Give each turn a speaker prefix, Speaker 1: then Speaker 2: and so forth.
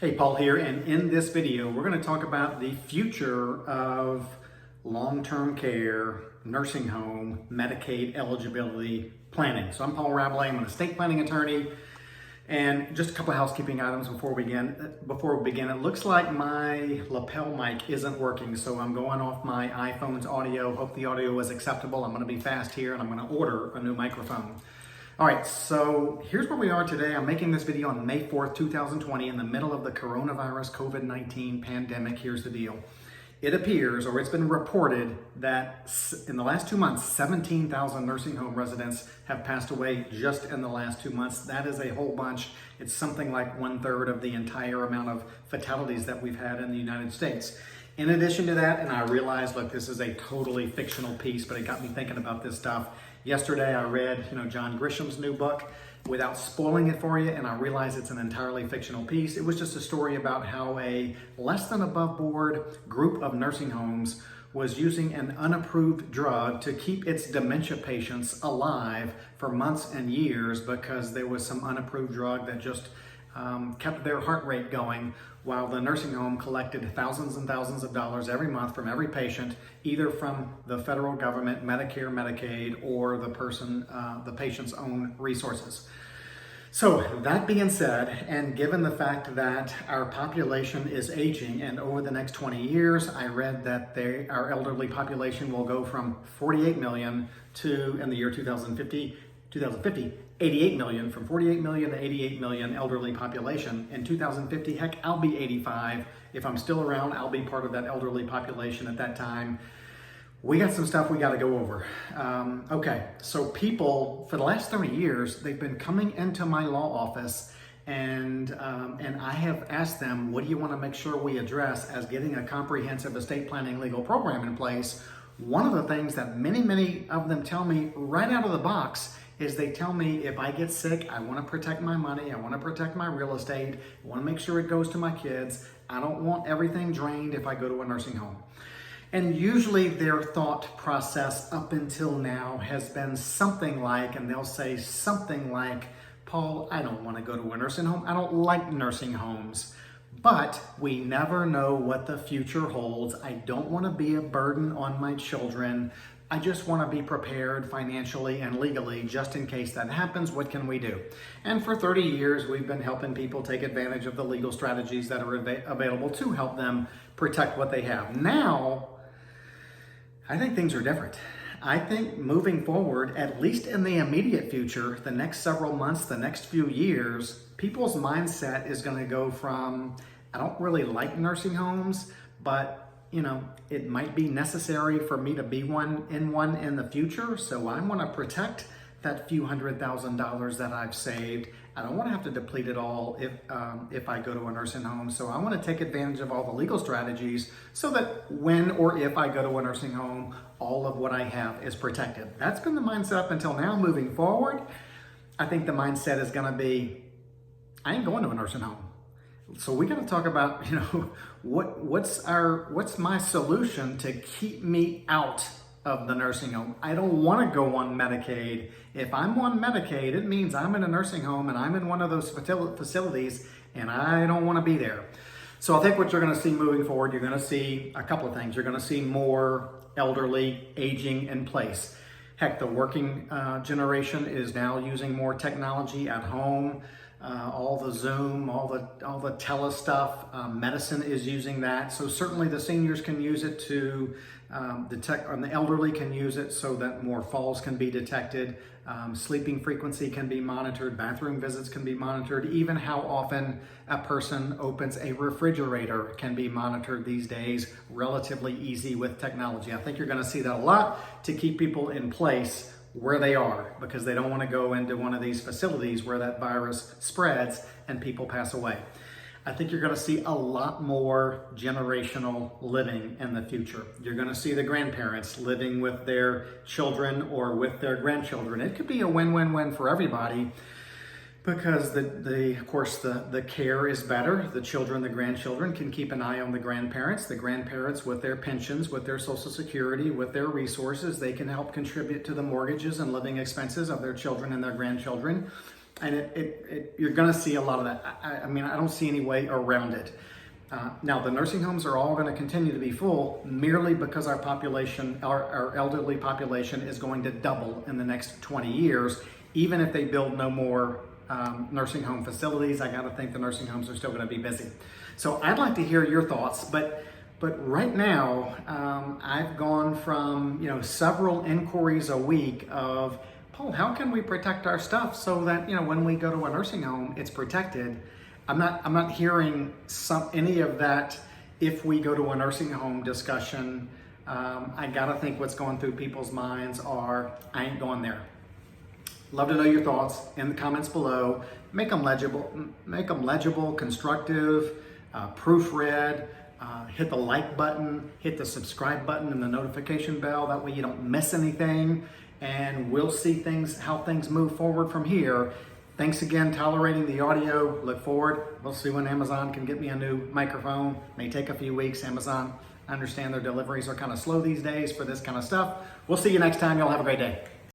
Speaker 1: Hey, Paul here, and in this video, we're going to talk about the future of long-term care, nursing home, Medicaid eligibility planning. So I'm Paul Rabalais, I'm an estate planning attorney, and just a couple of housekeeping items before we begin. It looks like my lapel mic isn't working, so I'm going off my iPhone's audio. Hope the audio is acceptable. I'm going to be fast here, and I'm going to order a new microphone. All right, so here's where we are today. I'm making this video on May 4th, 2020, in the middle of the coronavirus COVID-19 pandemic. Here's the deal. It appears, or it's been reported, that in the last 2 months, 17,000 nursing home residents have passed away just in the last 2 months. That is a whole bunch. It's something like 1/3 of the entire amount of fatalities that we've had in the United States. In addition to that, and I realize, look, this is a totally fictional piece, but it got me thinking about this stuff. Yesterday, I read, John Grisham's new book without spoiling it for you, and I realize it's an entirely fictional piece. It was just a story about how a less than above board group of nursing homes was using an unapproved drug to keep its dementia patients alive for months and years because there was some unapproved drug that just kept their heart rate going, while the nursing home collected thousands and thousands of dollars every month from every patient, either from the federal government, Medicare, Medicaid, or the patient's own resources. So that being said, and given the fact that our population is aging, and over the next 20 years, I read that our elderly population will go from 48 million to, in the year 2050, 88 million, from 48 million to 88 million elderly population. In 2050, heck, I'll be 85. If I'm still around, I'll be part of that elderly population at that time. We got some stuff we got to go over. Okay, so people, for the last 30 years, they've been coming into my law office and I have asked them, what do you want to make sure we address as getting a comprehensive estate planning legal program in place? One of the things that many of them tell me right out of the box is they tell me, if I get sick, I want to protect my money, I want to protect my real estate, I want to make sure it goes to my kids, I don't want everything drained if I go to a nursing home. And usually their thought process up until now has been something like, and they'll say something like, Paul, I don't want to go to a nursing home, I don't like nursing homes, but we never know what the future holds. I don't want to be a burden on my children. I just want to be prepared financially and legally just in case that happens. What can we do? And for 30 years, we've been helping people take advantage of the legal strategies that are available to help them protect what they have. Now, I think things are different. I think moving forward, at least in the immediate future, the next several months, the next few years, people's mindset is going to go from, I don't really like nursing homes, but it might be necessary for me to be one in the future. So I want to protect that few $100,000 that I've saved. I don't want to have to deplete it all if I go to a nursing home. So I want to take advantage of all the legal strategies so that when or if I go to a nursing home, all of what I have is protected. That's been the mindset up until now. Moving forward, I think the mindset is going to be, I ain't going to a nursing home. So we got to talk about, what's my solution to keep me out of the nursing home? I don't want to go on Medicaid. If I'm on Medicaid, it means I'm in a nursing home and I'm in one of those facilities and I don't want to be there. So I think what you're going to see moving forward, you're going to see a couple of things. You're going to see more elderly aging in place. Heck, the working generation is now using more technology at home. All the Zoom, all the tele stuff, medicine is using that. So certainly the seniors can use it to detect, and the elderly can use it so that more falls can be detected. Sleeping frequency can be monitored. Bathroom visits can be monitored. Even how often a person opens a refrigerator can be monitored these days. Relatively easy with technology. I think you're going to see that a lot to keep people in place where they are, because they don't want to go into one of these facilities where that virus spreads and people pass away. I think you're going to see a lot more generational living in the future. You're going to see the grandparents living with their children or with their grandchildren. It could be a win-win-win for everybody, because of course the care is better. The children, the grandchildren can keep an eye on the grandparents with their pensions, with their Social Security, with their resources. They can help contribute to the mortgages and living expenses of their children and their grandchildren. And you're going to see a lot of that. I mean, I don't see any way around it. Now, the nursing homes are all going to continue to be full merely because our population, our elderly population, is going to double in the next 20 years. Even if they build no more nursing home facilities, I got to think the nursing homes are still going to be busy. So I'd like to hear your thoughts, but right now, I've gone from several inquiries a week of, Paul, how can we protect our stuff so that when we go to a nursing home, it's protected. I'm not hearing any of that. If we go to a nursing home discussion, I gotta think what's going through people's minds are, I ain't going there. Love to know your thoughts in the comments below. Make them legible, constructive, proofread. Hit the like button, hit the subscribe button and the notification bell. That way you don't miss anything. And we'll see how things move forward from here. Thanks again, tolerating the audio. Look forward. We'll see when Amazon can get me a new microphone. May take a few weeks. Amazon, I understand their deliveries are kind of slow these days for this kind of stuff. We'll see you next time. Y'all have a great day.